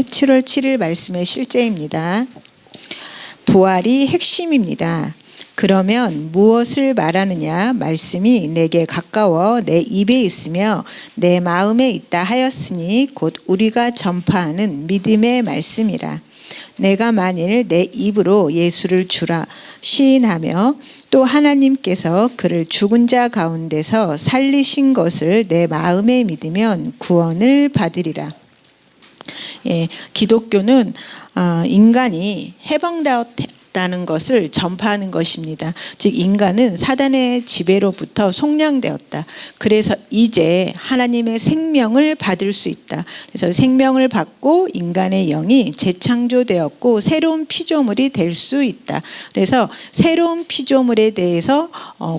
7월 7일 말씀의 실제입니다. 부활이 핵심입니다. 그러면 무엇을 말하느냐? 말씀이 내게 가까워 내 입에 있으며 내 마음에 있다 하였으니 곧 우리가 전파하는 믿음의 말씀이라. 내가 만일 내 입으로 예수를 주라 시인하며 또 하나님께서 그를 죽은 자 가운데서 살리신 것을 내 마음에 믿으면 구원을 받으리라. 기독교는 인간이 해방되었다는 것을 전파하는 것입니다. 즉 인간은 사단의 지배로부터 속량되었다. 그래서 이제 하나님의 생명을 받을 수 있다. 그래서 생명을 받고 인간의 영이 재창조되었고 새로운 피조물이 될 수 있다. 그래서 새로운 피조물에 대해서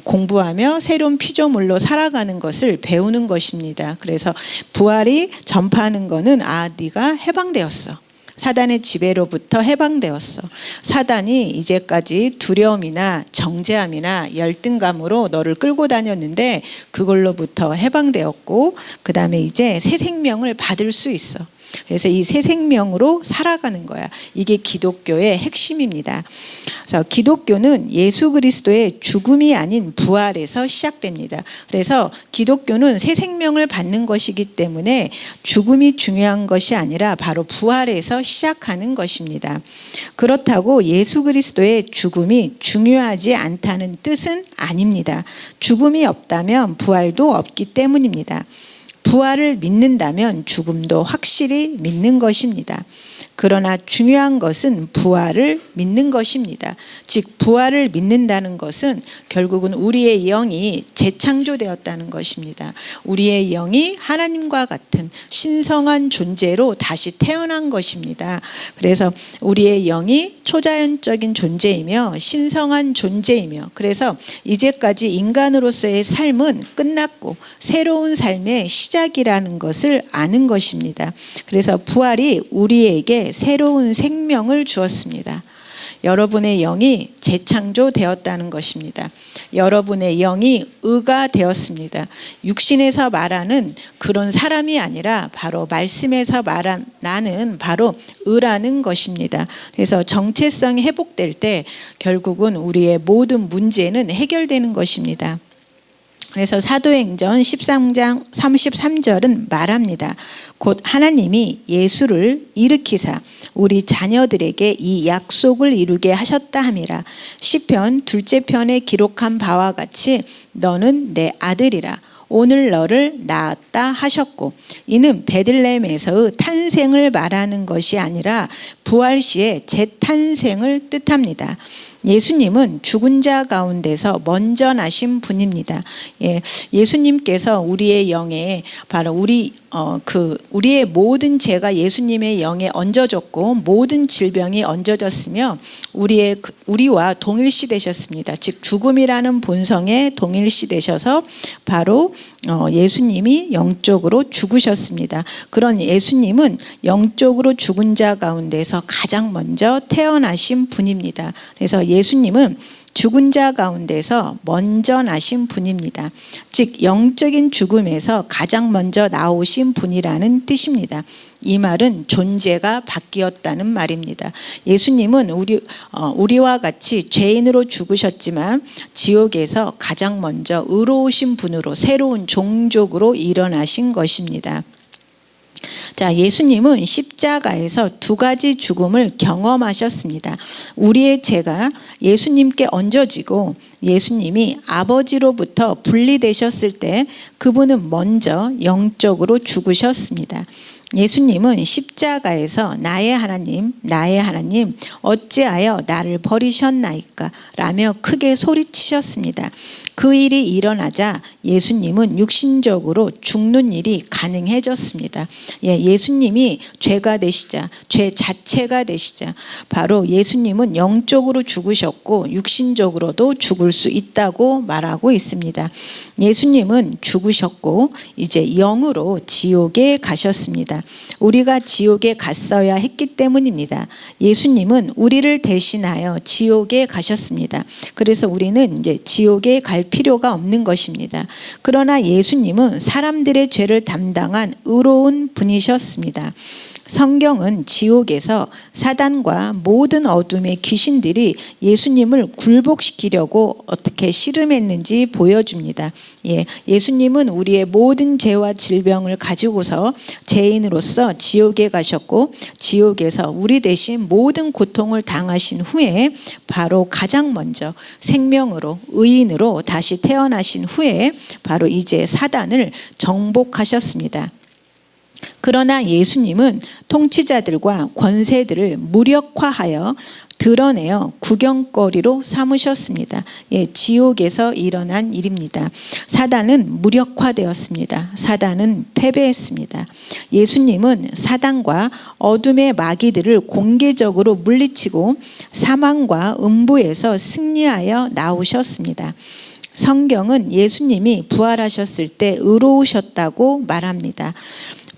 공부하며 새로운 피조물로 살아가는 것을 배우는 것입니다. 그래서 부활이 전파하는 것은 네가 해방되었어. 사단의 지배로부터 해방되었어. 사단이 이제까지 두려움이나 정죄함이나 열등감으로 너를 끌고 다녔는데 그걸로부터 해방되었고 그 다음에 이제 새 생명을 받을 수 있어. 그래서 이 새 생명으로 살아가는 거야. 이게 기독교의 핵심입니다. 그래서 기독교는 예수 그리스도의 죽음이 아닌 부활에서 시작됩니다. 그래서 기독교는 새 생명을 받는 것이기 때문에 죽음이 중요한 것이 아니라 바로 부활에서 시작하는 것입니다. 그렇다고 예수 그리스도의 죽음이 중요하지 않다는 뜻은 아닙니다. 죽음이 없다면 부활도 없기 때문입니다. 부활을 믿는다면 죽음도 확실히 믿는 것입니다. 그러나 중요한 것은 부활을 믿는 것입니다. 즉 부활을 믿는다는 것은 결국은 우리의 영이 재창조되었다는 것입니다. 우리의 영이 하나님과 같은 신성한 존재로 다시 태어난 것입니다. 그래서 우리의 영이 초자연적인 존재이며 신성한 존재이며 그래서 이제까지 인간으로서의 삶은 끝났고 새로운 삶의 시작이라는 것을 아는 것입니다. 그래서 부활이 우리에게 새로운 생명을 주었습니다. 여러분의 영이 재창조되었다는 것입니다. 여러분의 영이 의가 되었습니다. 육신에서 말하는 그런 사람이 아니라 바로 말씀에서 말한 나는 바로 의라는 것입니다. 그래서 정체성이 회복될 때 결국은 우리의 모든 문제는 해결되는 것입니다. 그래서 사도행전 13장 33절은 말합니다. 곧 하나님이 예수를 일으키사 우리 자녀들에게 이 약속을 이루게 하셨다 함이라. 시편 2째 편에 기록한 바와 같이 너는 내 아들이라. 오늘 너를 낳았다 하셨고 이는 베들레헴에서의 탄생을 말하는 것이 아니라 부활 시의 재탄생을 뜻합니다. 예수님은 죽은 자 가운데서 먼저 나신 분입니다. 예수님께서 우리의 영에 바로 우리의 모든 죄가 예수님의 영에 얹어졌고 모든 질병이 얹어졌으며 우리와 동일시 되셨습니다. 즉 죽음이라는 본성에 동일시 되셔서 바로 예수님이 영적으로 죽으셨습니다. 그런 예수님은 영적으로 죽은 자 가운데서 가장 먼저 태어나신 분입니다. 그래서 예수님은 죽은 자 가운데서 먼저 나신 분입니다. 즉 영적인 죽음에서 가장 먼저 나오신 분이라는 뜻입니다. 이 말은 존재가 바뀌었다는 말입니다. 예수님은 우리와 같이 죄인으로 죽으셨지만 지옥에서 가장 먼저 의로우신 분으로 새로운 종족으로 일어나신 것입니다. 자, 예수님은 십자가에서 2가지 죽음을 경험하셨습니다. 우리의 죄가 예수님께 얹어지고 예수님이 아버지로부터 분리되셨을 때 그분은 먼저 영적으로 죽으셨습니다. 예수님은 십자가에서 나의 하나님 어찌하여 나를 버리셨나이까 라며 크게 소리치셨습니다. 그 일이 일어나자 예수님은 육신적으로 죽는 일이 가능해졌습니다. 예수님이 죄가 되시자 죄 자체가 되시자 바로 예수님은 영적으로 죽으셨고 육신적으로도 죽을 수 있다고 말하고 있습니다. 예수님은 죽으셨고 이제 영으로 지옥에 가셨습니다. 우리가 지옥에 갔어야 했기 때문입니다. 예수님은 우리를 대신하여 지옥에 가셨습니다. 그래서 우리는 이제 지옥에 갈 필요가 없는 것입니다. 그러나 예수님은 사람들의 죄를 담당한 의로운 분이셨습니다. 성경은 지옥에서 사단과 모든 어둠의 귀신들이 예수님을 굴복시키려고 어떻게 씨름했는지 보여줍니다. 예수님은 우리의 모든 죄와 질병을 가지고서 죄인으로서 지옥에 가셨고, 지옥에서 우리 대신 모든 고통을 당하신 후에 바로 가장 먼저 생명으로, 의인으로 다시 태어나신 후에 바로 이제 사단을 정복하셨습니다. 그러나 예수님은 통치자들과 권세들을 무력화하여 드러내어 구경거리로 삼으셨습니다. 지옥에서 일어난 일입니다. 사단은 무력화되었습니다. 사단은 패배했습니다. 예수님은 사단과 어둠의 마귀들을 공개적으로 물리치고 사망과 음부에서 승리하여 나오셨습니다. 성경은 예수님이 부활하셨을 때 의로우셨다고 말합니다.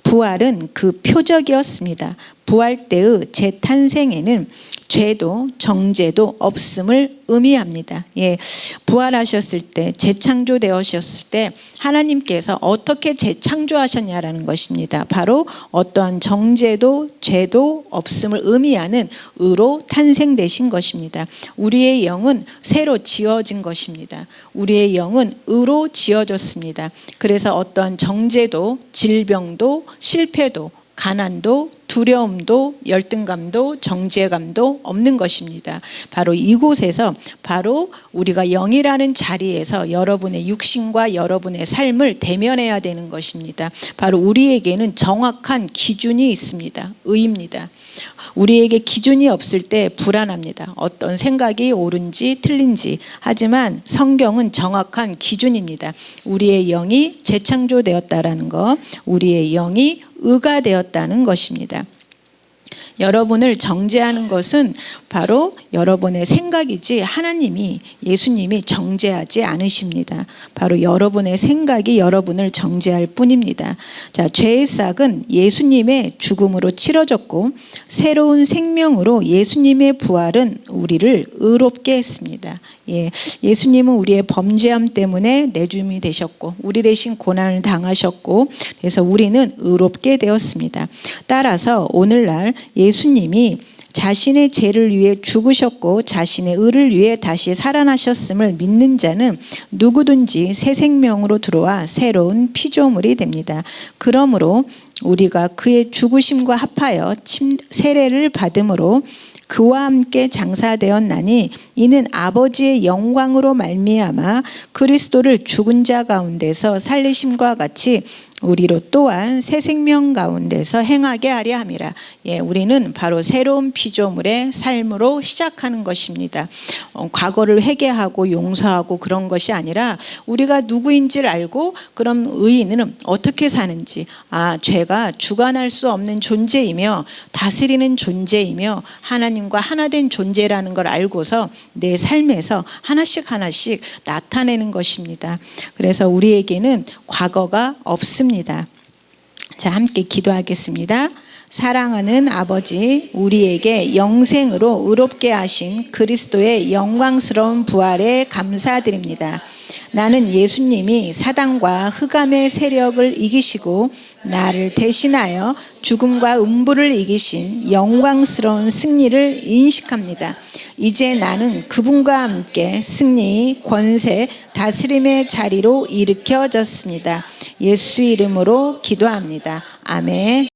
부활은 그 표적이었습니다. 부활 때의 재탄생에는 죄도 정죄도 없음을 의미합니다. 부활하셨을 때, 재창조되셨을 때 하나님께서 어떻게 재창조하셨냐라는 것입니다. 바로 어떠한 정죄도 죄도 없음을 의미하는 의로 탄생되신 것입니다. 우리의 영은 새로 지어진 것입니다. 우리의 영은 의로 지어졌습니다. 그래서 어떠한 정죄도 질병도 실패도 가난도 두려움도 열등감도 정죄감도 없는 것입니다. 바로 이곳에서, 바로 우리가 영이라는 자리에서 여러분의 육신과 여러분의 삶을 대면해야 되는 것입니다. 바로 우리에게는 정확한 기준이 있습니다. 의입니다. 우리에게 기준이 없을 때 불안합니다. 어떤 생각이 옳은지 틀린지. 하지만 성경은 정확한 기준입니다. 우리의 영이 재창조되었다라는 것, 우리의 영이 의가 되었다는 것입니다. 여러분을 정죄하는 것은 바로 여러분의 생각이지 하나님이, 예수님이 정죄하지 않으십니다. 바로 여러분의 생각이 여러분을 정죄할 뿐입니다. 자, 죄의 싹은 예수님의 죽음으로 치러졌고 새로운 생명으로 예수님의 부활은 우리를 의롭게 했습니다. 예수님은 우리의 범죄함 때문에 내줌이 되셨고 우리 대신 고난을 당하셨고, 그래서 우리는 의롭게 되었습니다. 따라서 오늘날 예수님이 자신의 죄를 위해 죽으셨고 자신의 의를 위해 다시 살아나셨음을 믿는 자는 누구든지 새 생명으로 들어와 새로운 피조물이 됩니다. 그러므로 우리가 그의 죽으심과 합하여 세례를 받음으로 그와 함께 장사되었나니 이는 아버지의 영광으로 말미암아 그리스도를 죽은 자 가운데서 살리심과 같이 우리로 또한 새 생명 가운데서 행하게 하려 함이라. 우리는 바로 새로운 피조물의 삶으로 시작하는 것입니다. 과거를 회개하고 용서하고 그런 것이 아니라 우리가 누구인지를 알고, 그럼 의인은 어떻게 사는지, 죄가 주관할 수 없는 존재이며 다스리는 존재이며 하나님과 하나 된 존재라는 걸 알고서 내 삶에서 하나씩 하나씩 나타내는 것입니다. 그래서 우리에게는 과거가 없습니다. 자, 함께 기도하겠습니다. 사랑하는 아버지, 우리에게 영생으로 의롭게 하신 그리스도의 영광스러운 부활에 감사드립니다. 나는 예수님이 사단과 흑암의 세력을 이기시고 나를 대신하여 죽음과 음부를 이기신 영광스러운 승리를 인식합니다. 이제 나는 그분과 함께 승리, 권세, 다스림의 자리로 일으켜졌습니다. 예수 이름으로 기도합니다. 아멘.